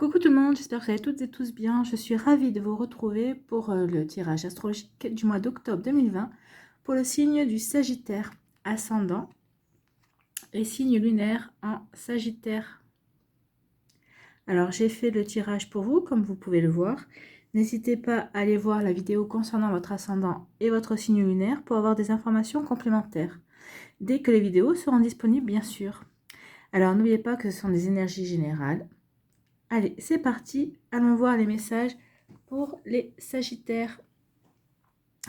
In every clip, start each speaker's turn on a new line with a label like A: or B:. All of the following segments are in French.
A: Coucou tout le monde, j'espère que vous allez toutes et tous bien. Je suis ravie de vous retrouver pour le tirage astrologique du mois d'octobre 2020 pour le signe du Sagittaire ascendant et signe lunaire en Sagittaire. Alors j'ai fait le tirage pour vous comme vous pouvez le voir. N'hésitez pas à aller voir la vidéo concernant votre ascendant et votre signe lunaire pour avoir des informations complémentaires. Dès que les vidéos seront disponibles bien sûr. Alors n'oubliez pas que ce sont des énergies générales. Allez, c'est parti. Allons voir les messages pour les Sagittaires.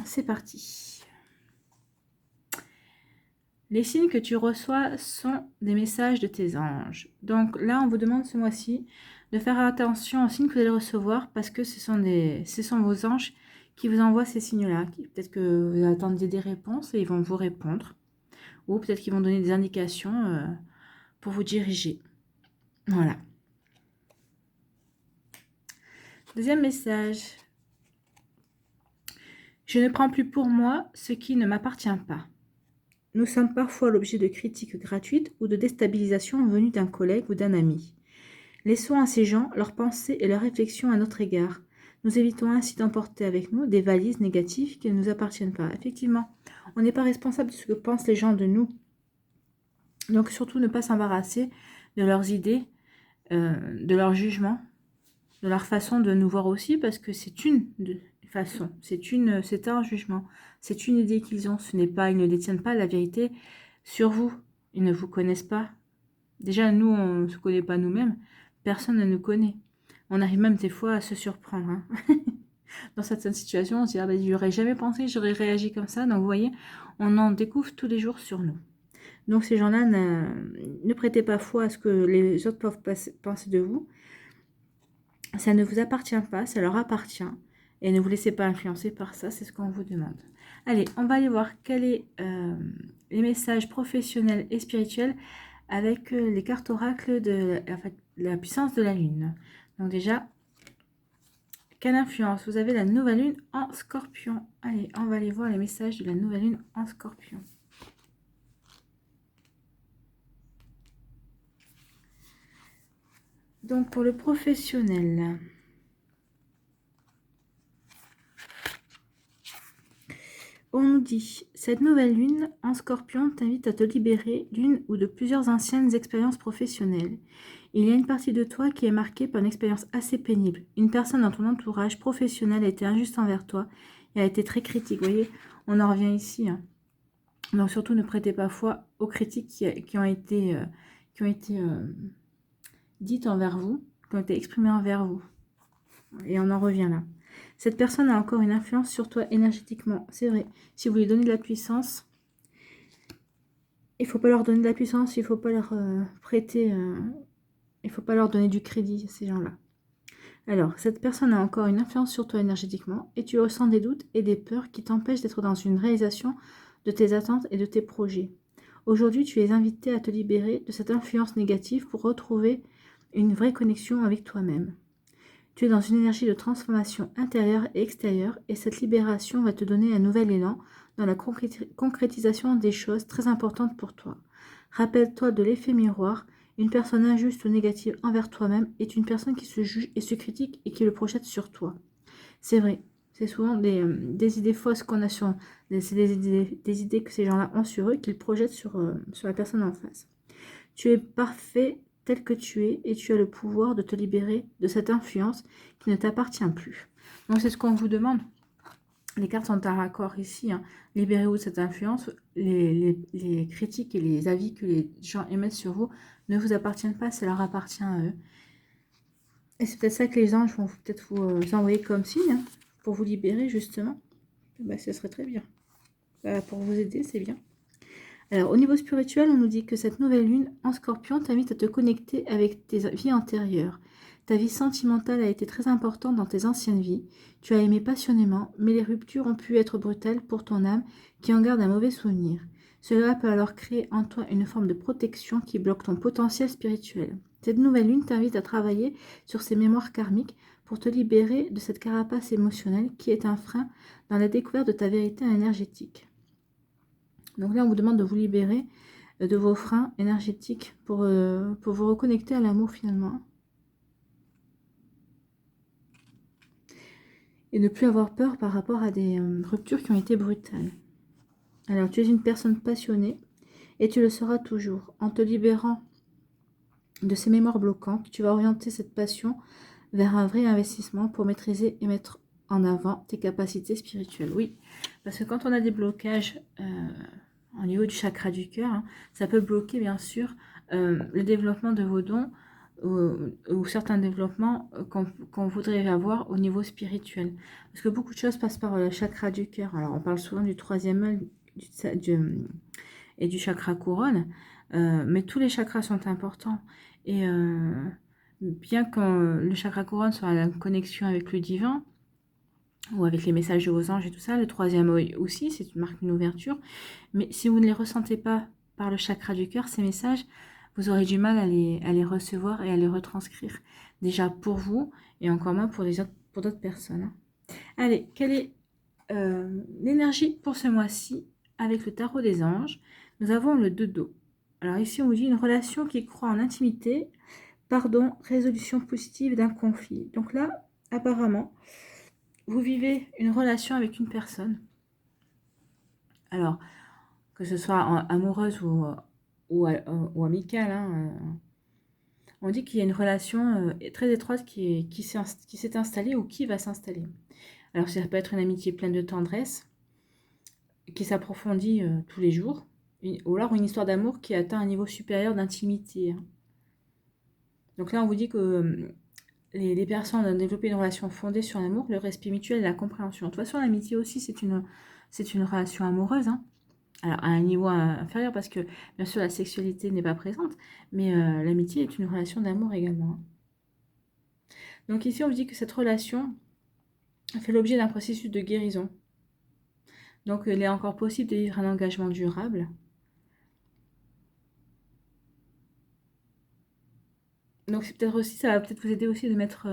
A: C'est parti. Les signes que tu reçois sont des messages de tes anges. Donc là, on vous demande ce mois-ci de faire attention aux signes que vous allez recevoir parce que ce sont vos anges qui vous envoient ces signes-là. Peut-être que vous attendiez des réponses et ils vont vous répondre. Ou peut-être qu'ils vont donner des indications pour vous diriger. Voilà. Deuxième message. Je ne prends plus pour moi ce qui ne m'appartient pas. Nous sommes parfois l'objet de critiques gratuites ou de déstabilisation venues d'un collègue ou d'un ami. Laissons à ces gens leurs pensées et leurs réflexions à notre égard. Nous évitons ainsi d'emporter avec nous des valises négatives qui ne nous appartiennent pas. Effectivement, on n'est pas responsable de ce que pensent les gens de nous. Donc surtout ne pas s'embarrasser de leurs idées, de leurs jugements, de leur façon de nous voir aussi, parce que c'est une façon, c'est un jugement, c'est une idée qu'ils ont. Ce n'est pas, ils ne détiennent pas la vérité sur vous. Ils ne vous connaissent pas. Déjà, nous, on ne se connaît pas nous-mêmes. Personne ne nous connaît. On arrive même des fois à se surprendre. Hein. Dans certaines situations, on se dit, ah ben, j'aurais jamais pensé, j'aurais réagi comme ça. Donc, vous voyez, on en découvre tous les jours sur nous. Donc, ces gens-là, ne prêtez pas foi à ce que les autres peuvent penser de vous. Ça ne vous appartient pas, ça leur appartient. Et ne vous laissez pas influencer par ça, c'est ce qu'on vous demande. Allez, on va aller voir quels sont les messages professionnels et spirituels avec les cartes oracles de la puissance de la Lune. Donc déjà, quelle influence? Vous avez la nouvelle Lune en Scorpion. Allez, on va aller voir les messages de la nouvelle Lune en Scorpion. Donc pour le professionnel... On nous dit, cette nouvelle lune en Scorpion t'invite à te libérer d'une ou de plusieurs anciennes expériences professionnelles. Il y a une partie de toi qui est marquée par une expérience assez pénible. Une personne dans ton entourage professionnel a été injuste envers toi et a été très critique. Vous voyez, on en revient ici. Hein. Donc surtout, ne prêtez pas foi aux critiques qui ont été dites envers vous, qui ont été exprimées envers vous. Et on en revient là. Cette personne a encore une influence sur toi énergétiquement. C'est vrai. Si vous lui donnez de la puissance, il ne faut pas leur donner de la puissance, il ne faut pas leur prêter, il ne faut pas leur donner du crédit, ces gens-là. Alors, cette personne a encore une influence sur toi énergétiquement et tu ressens des doutes et des peurs qui t'empêchent d'être dans une réalisation de tes attentes et de tes projets. Aujourd'hui, tu es invité à te libérer de cette influence négative pour retrouver une vraie connexion avec toi-même. Tu es dans une énergie de transformation intérieure et extérieure et cette libération va te donner un nouvel élan dans la concrétisation des choses très importantes pour toi. Rappelle-toi de l'effet miroir. Une personne injuste ou négative envers toi-même est une personne qui se juge et se critique et qui le projette sur toi. C'est vrai, c'est souvent des idées fausses qu'on a sur... C'est des idées que ces gens-là ont sur eux qu'ils projettent sur la personne en face. Tu es parfait tel que tu es et tu as le pouvoir de te libérer de cette influence qui ne t'appartient plus. Donc c'est ce qu'on vous demande. Les cartes sont en raccord ici. Hein. Libérez-vous de cette influence. Les critiques et les avis que les gens émettent sur vous ne vous appartiennent pas, ça leur appartient à eux. Et c'est peut-être ça que les anges vont peut-être vous envoyer comme signe, hein, pour vous libérer justement. Ben, ce serait très bien. Pour vous aider, c'est bien. Alors, au niveau spirituel, on nous dit que cette nouvelle lune en Scorpion t'invite à te connecter avec tes vies antérieures. Ta vie sentimentale a été très importante dans tes anciennes vies. Tu as aimé passionnément, mais les ruptures ont pu être brutales pour ton âme qui en garde un mauvais souvenir. Cela peut alors créer en toi une forme de protection qui bloque ton potentiel spirituel. Cette nouvelle lune t'invite à travailler sur ces mémoires karmiques pour te libérer de cette carapace émotionnelle qui est un frein dans la découverte de ta vérité énergétique. Donc là, on vous demande de vous libérer de vos freins énergétiques pour vous reconnecter à l'amour finalement. Et ne plus avoir peur par rapport à des ruptures qui ont été brutales. Alors, tu es une personne passionnée et tu le seras toujours. En te libérant de ces mémoires bloquantes, tu vas orienter cette passion vers un vrai investissement pour maîtriser et mettre en avant tes capacités spirituelles. Oui, parce que quand on a des blocages au niveau du chakra du cœur, hein, ça peut bloquer bien sûr le développement de vos dons ou certains développements qu'on voudrait avoir au niveau spirituel. Parce que beaucoup de choses passent par le chakra du cœur. Alors on parle souvent du troisième œil et du chakra couronne, mais tous les chakras sont importants. Et bien que le chakra couronne soit en connexion avec le divin, ou avec les messages de vos anges et tout ça, le troisième œil aussi, c'est une marque, une ouverture. Mais si vous ne les ressentez pas par le chakra du cœur, ces messages, vous aurez du mal à les recevoir et à les retranscrire. Déjà pour vous, et encore moins pour d'autres personnes. Allez, quelle est l'énergie pour ce mois-ci avec le tarot des anges? Nous avons le 2 d'eau. Alors ici, on vous dit une relation qui croit en intimité, pardon, résolution positive d'un conflit. Donc là, apparemment, vous vivez une relation avec une personne. Alors, que ce soit amoureuse ou amicale, hein, on dit qu'il y a une relation très étroite qui s'est installée ou qui va s'installer. Alors, ça peut être une amitié pleine de tendresse, qui s'approfondit tous les jours, ou alors une histoire d'amour qui atteint un niveau supérieur d'intimité. Hein. Donc là, on vous dit que les personnes ont développé une relation fondée sur l'amour, le respect mutuel et la compréhension. De toute façon, l'amitié aussi, c'est une relation amoureuse, hein. Alors, à un niveau inférieur, parce que, bien sûr, la sexualité n'est pas présente, mais l'amitié est une relation d'amour également. Hein. Donc ici, on vous dit que cette relation fait l'objet d'un processus de guérison. Donc, il est encore possible de vivre un engagement durable. Donc, c'est peut-être aussi, ça va peut-être vous aider aussi de mettre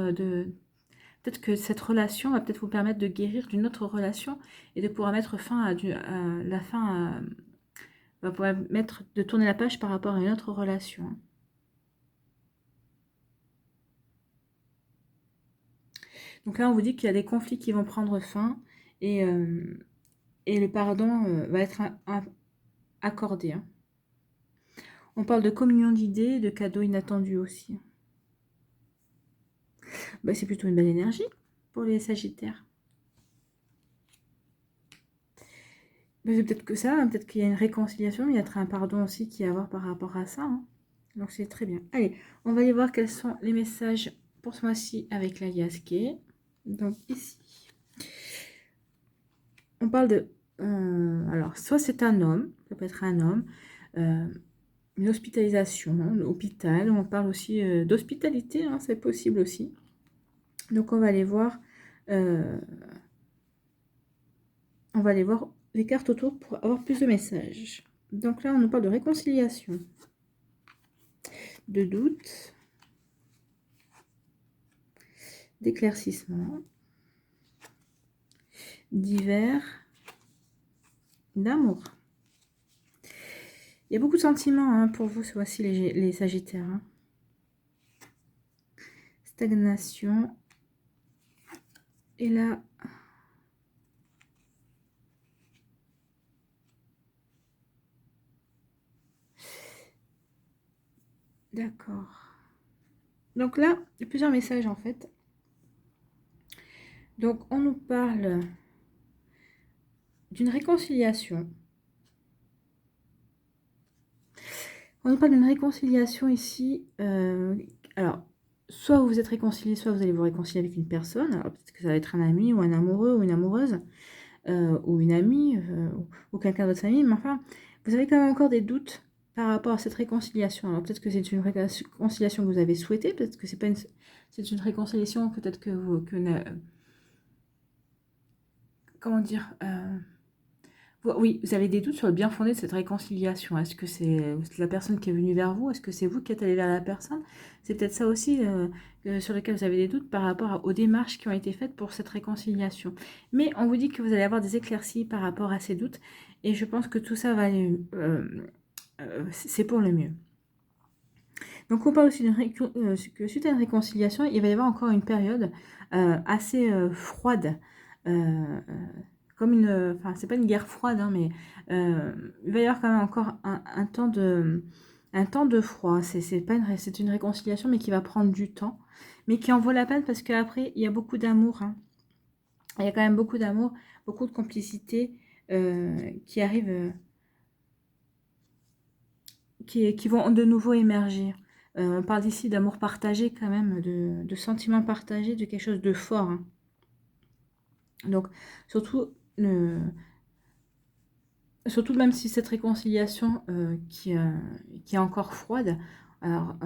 A: peut-être que cette relation va peut-être vous permettre de guérir d'une autre relation et de pouvoir mettre fin à la fin va pouvoir de tourner la page par rapport à une autre relation. Donc là, on vous dit qu'il y a des conflits qui vont prendre fin et le pardon va être accordé. Hein. On parle de communion d'idées, de cadeaux inattendus aussi. Bah, c'est plutôt une belle énergie pour les Sagittaires. Mais c'est peut-être que ça, hein, peut-être qu'il y a une réconciliation, mais il y a un pardon aussi qui est à avoir par rapport à ça. Hein. Donc c'est très bien. Allez, on va aller voir quels sont les messages pour ce mois-ci avec la Yaské. Donc ici, on parle de... alors, soit c'est un homme, ça peut être un homme, une hospitalisation, l'hôpital, on parle aussi d'hospitalité, hein, c'est possible aussi. Donc on va aller voir... on va aller voir les cartes autour pour avoir plus de messages. Donc là, on nous parle de réconciliation, de doute, d'éclaircissement, d'hiver, d'amour. Il y a beaucoup de sentiments hein, pour vous, ce mois-ci, les Sagittaires. Hein. Stagnation. Et là... D'accord. Donc là, il y a plusieurs messages en fait. Donc on nous parle d'une réconciliation. On nous parle d'une réconciliation ici. Alors, soit vous vous êtes réconcilié, soit vous allez vous réconcilier avec une personne. Alors peut-être que ça va être un ami ou un amoureux ou une amoureuse ou une amie ou quelqu'un de votre famille. Mais enfin, vous avez quand même encore des doutes par rapport à cette réconciliation. Alors peut-être que c'est une réconciliation que vous avez souhaitée, peut-être que c'est pas c'est une réconciliation peut-être que vous comment dire oui, vous avez des doutes sur le bien fondé de cette réconciliation. Est-ce que c'est la personne qui est venue vers vous? Est-ce que c'est vous qui êtes allé vers la personne? C'est peut-être ça aussi sur lequel vous avez des doutes par rapport aux démarches qui ont été faites pour cette réconciliation. Mais on vous dit que vous allez avoir des éclaircies par rapport à ces doutes. Et je pense que tout ça va aller... c'est pour le mieux. Donc on parle aussi que suite à une réconciliation, il va y avoir encore une période assez froide, comme une, enfin c'est pas une guerre froide, hein, mais il va y avoir quand même encore un temps de froid. C'est pas c'est une réconciliation, mais qui va prendre du temps, mais qui en vaut la peine parce qu'après il y a beaucoup d'amour, hein. Il y a quand même beaucoup d'amour, beaucoup de complicité qui arrivent, qui vont de nouveau émerger. On parle ici d'amour partagé quand même, de sentiments partagés, de quelque chose de fort, hein. Donc, surtout, surtout même si cette réconciliation qui est encore froide, alors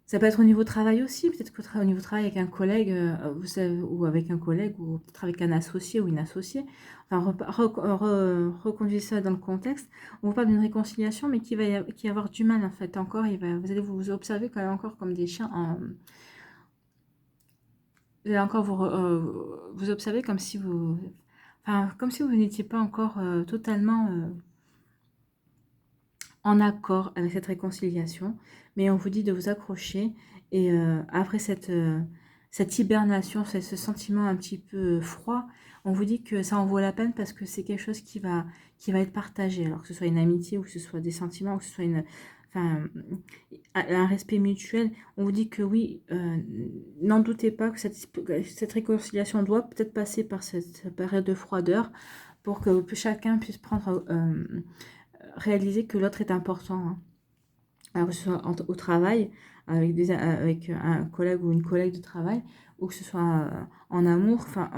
A: ça peut être au niveau travail aussi, peut-être qu'au niveau travail avec un collègue, vous savez, ou avec un collègue, ou peut-être avec un associé ou une associée. Enfin, reconduisez ça dans le contexte. On ne parle d'une réconciliation, mais qui va avoir du mal en fait encore. Vous allez vous observer quand même encore comme des chiens. Vous allez encore vous observer comme si vous, enfin, comme si vous n'étiez pas encore totalement en accord avec cette réconciliation, mais on vous dit de vous accrocher et après cette hibernation, ce sentiment un petit peu froid, on vous dit que ça en vaut la peine parce que c'est quelque chose qui va être partagé, alors que ce soit une amitié ou que ce soit des sentiments ou que ce soit enfin, un respect mutuel. On vous dit que oui, n'en doutez pas que cette réconciliation doit peut-être passer par cette période de froideur pour que chacun puisse prendre réaliser que l'autre est important, hein. Alors que ce soit au travail, avec un collègue ou une collègue de travail, ou que ce soit en amour, enfin,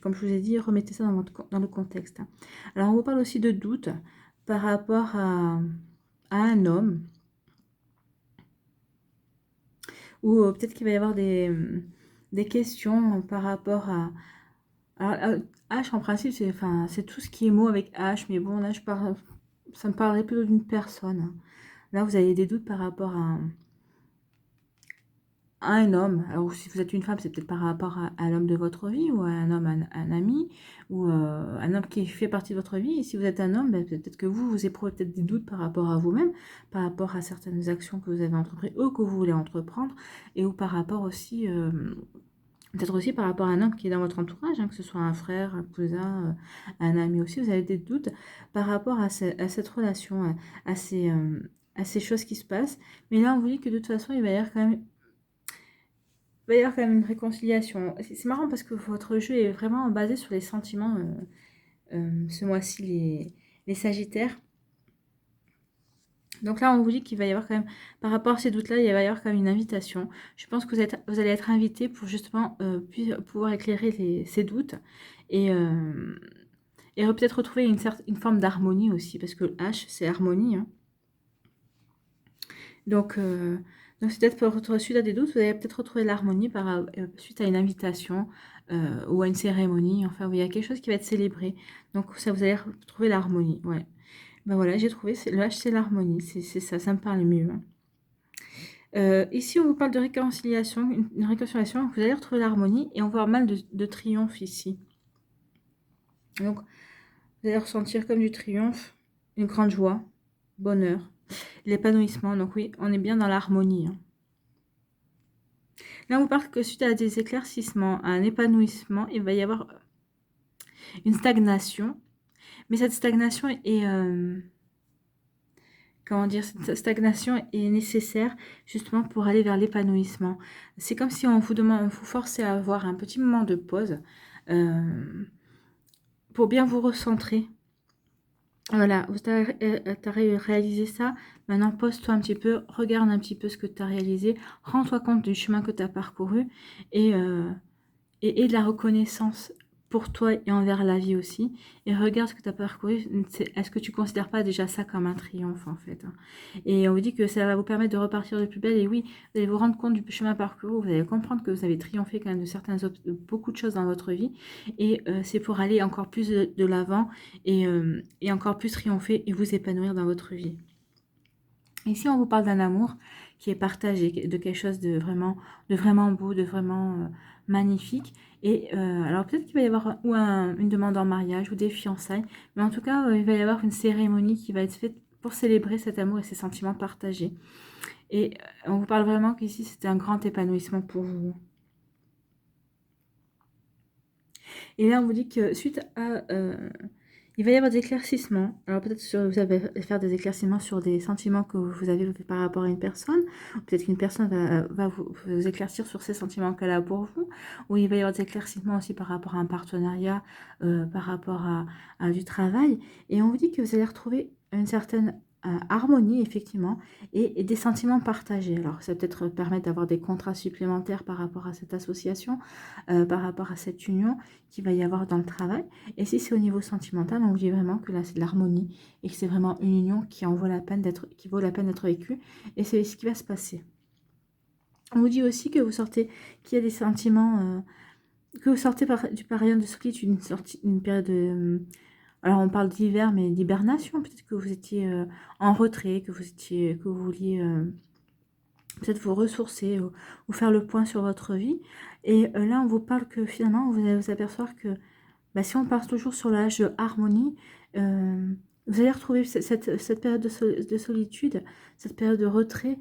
A: comme je vous ai dit, remettez ça dans le contexte, hein. Alors, on vous parle aussi de doute par rapport à un homme, ou peut-être qu'il va y avoir des questions par rapport à... Alors, H, en principe, c'est tout ce qui est mot avec H, mais bon, là, ça me parlerait plutôt d'une personne, hein. Là, vous avez des doutes par rapport à un homme. Alors, si vous êtes une femme, c'est peut-être par rapport à l'homme de votre vie, ou à un homme, un ami, ou un homme qui fait partie de votre vie. Et si vous êtes un homme, ben, peut-être que vous éprouvez peut-être des doutes par rapport à vous-même, par rapport à certaines actions que vous avez entreprises ou que vous voulez entreprendre, et ou par rapport aussi, peut-être aussi par rapport à un homme qui est dans votre entourage, hein, que ce soit un frère, un cousin, un ami aussi. Vous avez des doutes par rapport à cette relation, à ces choses qui se passent. Mais là, on vous dit que de toute façon, il va y avoir quand même une réconciliation. C'est marrant parce que votre jeu est vraiment basé sur les sentiments ce mois-ci, les Sagittaires. Donc là, on vous dit qu'il va y avoir quand même, par rapport à ces doutes-là, il va y avoir quand même une invitation. Je pense que vous allez être invité pour justement pouvoir éclairer ces doutes et, peut-être retrouver une forme d'harmonie aussi, parce que le H, c'est harmonie, hein. Donc, c'est peut-être pour suite à des doutes, vous allez peut-être retrouver l'harmonie suite à une invitation ou à une cérémonie, enfin, où il y a quelque chose qui va être célébré. Donc, ça, vous allez retrouver l'harmonie, ouais. Ben voilà, j'ai trouvé, le H, c'est l'harmonie, c'est ça, ça me parle mieux, hein. Ici, on vous parle de réconciliation, une réconciliation, vous allez retrouver l'harmonie et on voit mal de triomphe ici. Donc, vous allez ressentir comme du triomphe, une grande joie, bonheur, l'épanouissement. Donc oui, on est bien dans l'harmonie, hein. Là, on vous parle que suite à des éclaircissements, à un épanouissement, il va y avoir une stagnation. Mais cette stagnation est... comment dire, cette stagnation est nécessaire justement pour aller vers l'épanouissement. C'est comme si on vous forçait à avoir un petit moment de pause pour bien vous recentrer. Voilà, tu as réalisé ça. Maintenant, pose-toi un petit peu, regarde un petit peu ce que tu as réalisé, rends-toi compte du chemin que tu as parcouru et de la reconnaissance pour toi et envers la vie aussi. Et regarde ce que tu as parcouru. Est-ce que tu ne considères pas déjà ça comme un triomphe en fait, hein? Et on vous dit que ça va vous permettre de repartir de plus belle. Et oui, vous allez vous rendre compte du chemin parcouru. Vous allez comprendre que vous avez triomphé quand même de beaucoup de choses dans votre vie. Et c'est pour aller encore plus de l'avant et encore plus triompher et vous épanouir dans votre vie. Ici, on vous parle d'un amour qui est partagé, de quelque chose de vraiment beau, de vraiment magnifique. Et alors peut-être qu'il va y avoir une demande en mariage ou des fiançailles, mais en tout cas, il va y avoir une cérémonie qui va être faite pour célébrer cet amour et ces sentiments partagés. Et on vous parle vraiment qu'ici, c'était un grand épanouissement pour vous. Et là, on vous dit que suite à... il va y avoir des éclaircissements. Alors peut-être que vous allez faire des éclaircissements sur des sentiments que vous avez par rapport à une personne. Peut-être qu'une personne va vous éclaircir sur ces sentiments qu'elle a pour vous. Ou il va y avoir des éclaircissements aussi par rapport à un partenariat, par rapport à du travail. Et on vous dit que vous allez retrouver une certaine harmonie, effectivement, et des sentiments partagés. Alors ça va peut-être permettre d'avoir des contrats supplémentaires par rapport à cette association, par rapport à cette union qu'il va y avoir dans le travail. Et si c'est au niveau sentimental, on vous dit vraiment que là c'est de l'harmonie et que c'est vraiment une union qui vaut la peine d'être vécue, et c'est ce qui va se passer. On vous dit aussi que vous sortez, qu'il y a des sentiments, que vous sortez du période de solitude, une période de... alors on parle d'hiver, mais d'hibernation, peut-être que vous étiez en retrait, que vous vouliez peut-être vous ressourcer ou faire le point sur votre vie. Et là on vous parle que finalement vous allez vous apercevoir que bah, si on part toujours sur l'âge de harmonie, vous allez retrouver cette période de solitude, cette période de retrait,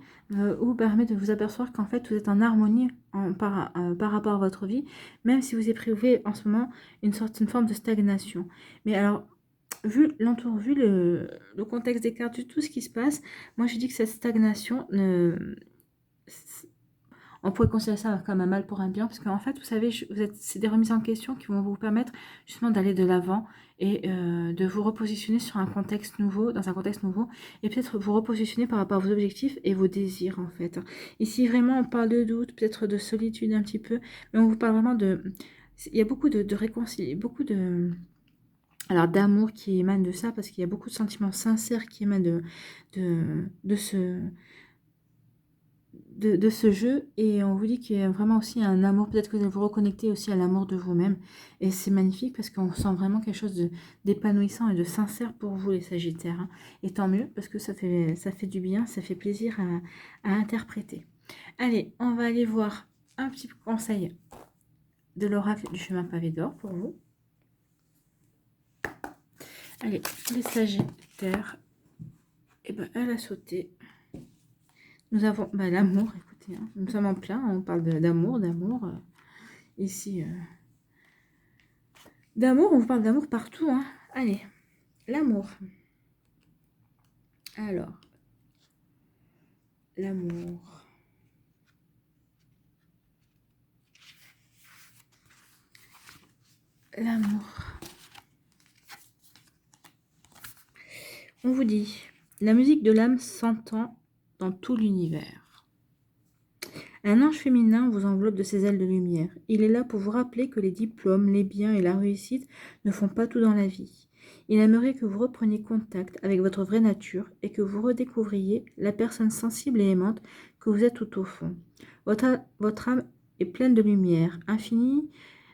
A: où permet de vous apercevoir qu'en fait vous êtes en harmonie par rapport à votre vie, même si vous éprouvez en ce moment une forme de stagnation. Mais alors, vu l'entour, vu le contexte des cartes, vu tout ce qui se passe, moi je dis que cette stagnation on pourrait considérer ça comme un mal pour un bien, parce qu'en fait, vous savez, c'est des remises en question qui vont vous permettre justement d'aller de l'avant et de vous repositionner sur un contexte nouveau, dans un contexte nouveau, et peut-être vous repositionner par rapport à vos objectifs et vos désirs, en fait. Ici, vraiment, on parle de doute, peut-être de solitude un petit peu, mais on vous parle vraiment de... Il y a beaucoup de réconciliation, beaucoup de... Alors d'amour qui émane de ça, parce qu'il y a beaucoup de sentiments sincères qui émanent de ce jeu, et on vous dit qu'il y a vraiment aussi un amour, peut-être que vous allez vous reconnecter aussi à l'amour de vous-même, et c'est magnifique parce qu'on sent vraiment quelque chose d'épanouissant et de sincère pour vous les Sagittaires, hein. Et tant mieux parce que ça fait du bien, ça fait plaisir à interpréter. Allez, on va aller voir un petit conseil de l'oracle du chemin pavé d'or pour vous. Allez, les Sagittaires, et ben elle a sauté. Nous avons l'amour, écoutez, hein, nous sommes en plein, on parle d'amour, ici. D'amour, on vous parle d'amour partout, hein. Allez, l'amour. Alors, l'amour. L'amour. On vous dit, la musique de l'âme s'entend dans tout l'univers. Un ange féminin vous enveloppe de ses ailes de lumière. Il est là pour vous rappeler que les diplômes, les biens et la réussite ne font pas tout dans la vie. Il aimerait que vous repreniez contact avec votre vraie nature et que vous redécouvriez la personne sensible et aimante que vous êtes tout au fond. Votre âme est pleine de lumière, infinie,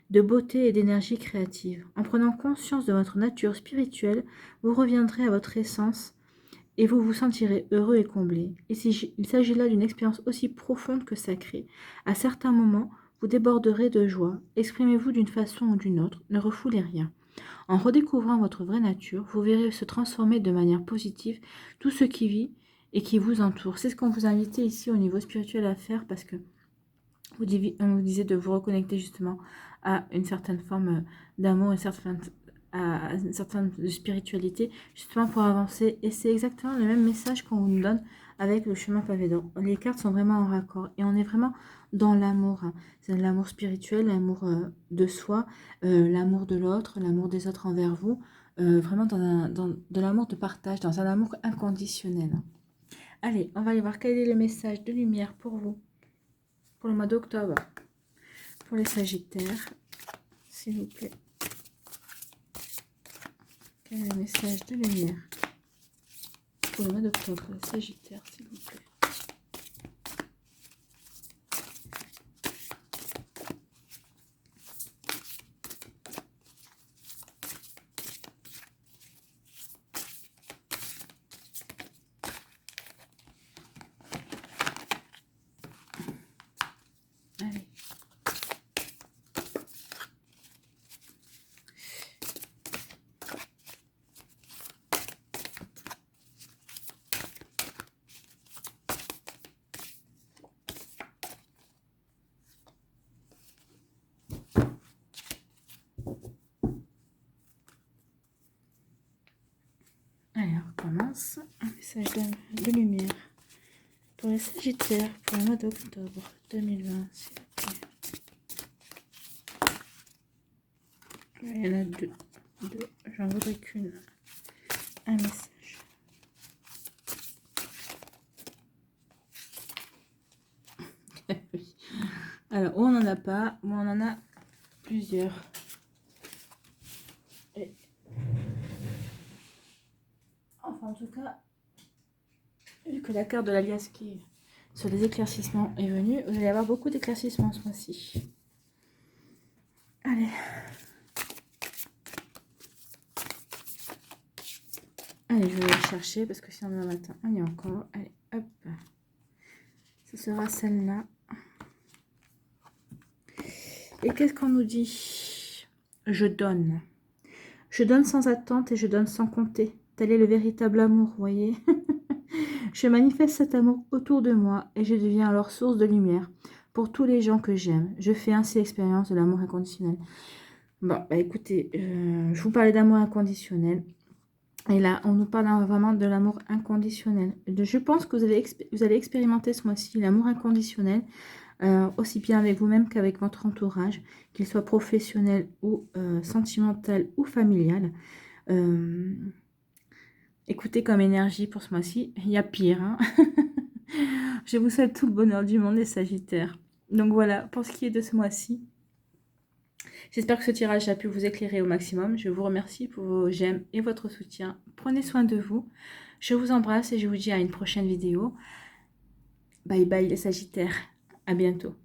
A: de beauté et d'énergie créative. En prenant conscience de votre nature spirituelle, vous reviendrez à votre essence et vous vous sentirez heureux et comblé. Il s'agit là d'une expérience aussi profonde que sacrée. À certains moments, vous déborderez de joie. Exprimez-vous d'une façon ou d'une autre, ne refoulez rien. En redécouvrant votre vraie nature, vous verrez se transformer de manière positive tout ce qui vit et qui vous entoure. C'est ce qu'on vous invitait ici au niveau spirituel à faire, parce que on vous disait de vous reconnecter justement à une certaine forme d'amour, à une certaine spiritualité, justement pour avancer. Et c'est exactement le même message qu'on vous donne avec le chemin pavé d'or. Les cartes sont vraiment en raccord et on est vraiment dans l'amour, hein. C'est l'amour spirituel, l'amour de soi, l'amour de l'autre, l'amour des autres envers vous, vraiment dans de l'amour de partage, dans un amour inconditionnel. Allez, on va aller voir quel est le message de lumière pour vous pour le mois d'octobre, pour les Sagittaires, s'il vous plaît. Quel est le message de lumière pour le mois d'octobre, les Sagittaires, s'il vous plaît. Allez. commence. Un message de lumière pour les Sagittaires pour le mois d'octobre 2020. S'il vous plaît. Il y en a deux. J'en voudrais qu'une. Un message. Oui. Alors, ou on n'en a pas, ou on en a plusieurs. Et... Enfin, en tout cas, vu que la carte de l'alias qui est sur les éclaircissements est venue, vous allez avoir beaucoup d'éclaircissements ce mois-ci. Allez. Allez, je vais aller chercher parce que sinon demain matin, on y est encore. Allez, hop. Ce sera celle-là. Et qu'est-ce qu'on nous dit? Je donne. Je donne sans attente et je donne sans compter. Tel est le véritable amour, vous voyez. Je manifeste cet amour autour de moi et je deviens alors source de lumière pour tous les gens que j'aime. Je fais ainsi l'expérience de l'amour inconditionnel. Bon, bah écoutez, je vous parlais d'amour inconditionnel. Et là, on nous parle vraiment de l'amour inconditionnel. Je pense que vous allez expérimenter ce mois-ci l'amour inconditionnel, aussi bien avec vous-même qu'avec votre entourage, qu'il soit professionnel ou sentimental ou familial. Écoutez comme énergie pour ce mois-ci, il y a pire. Hein. Je vous souhaite tout le bonheur du monde, les Sagittaires. Donc voilà, pour ce qui est de ce mois-ci. J'espère que ce tirage a pu vous éclairer au maximum. Je vous remercie pour vos j'aime et votre soutien. Prenez soin de vous. Je vous embrasse et je vous dis à une prochaine vidéo. Bye bye les Sagittaires. À bientôt.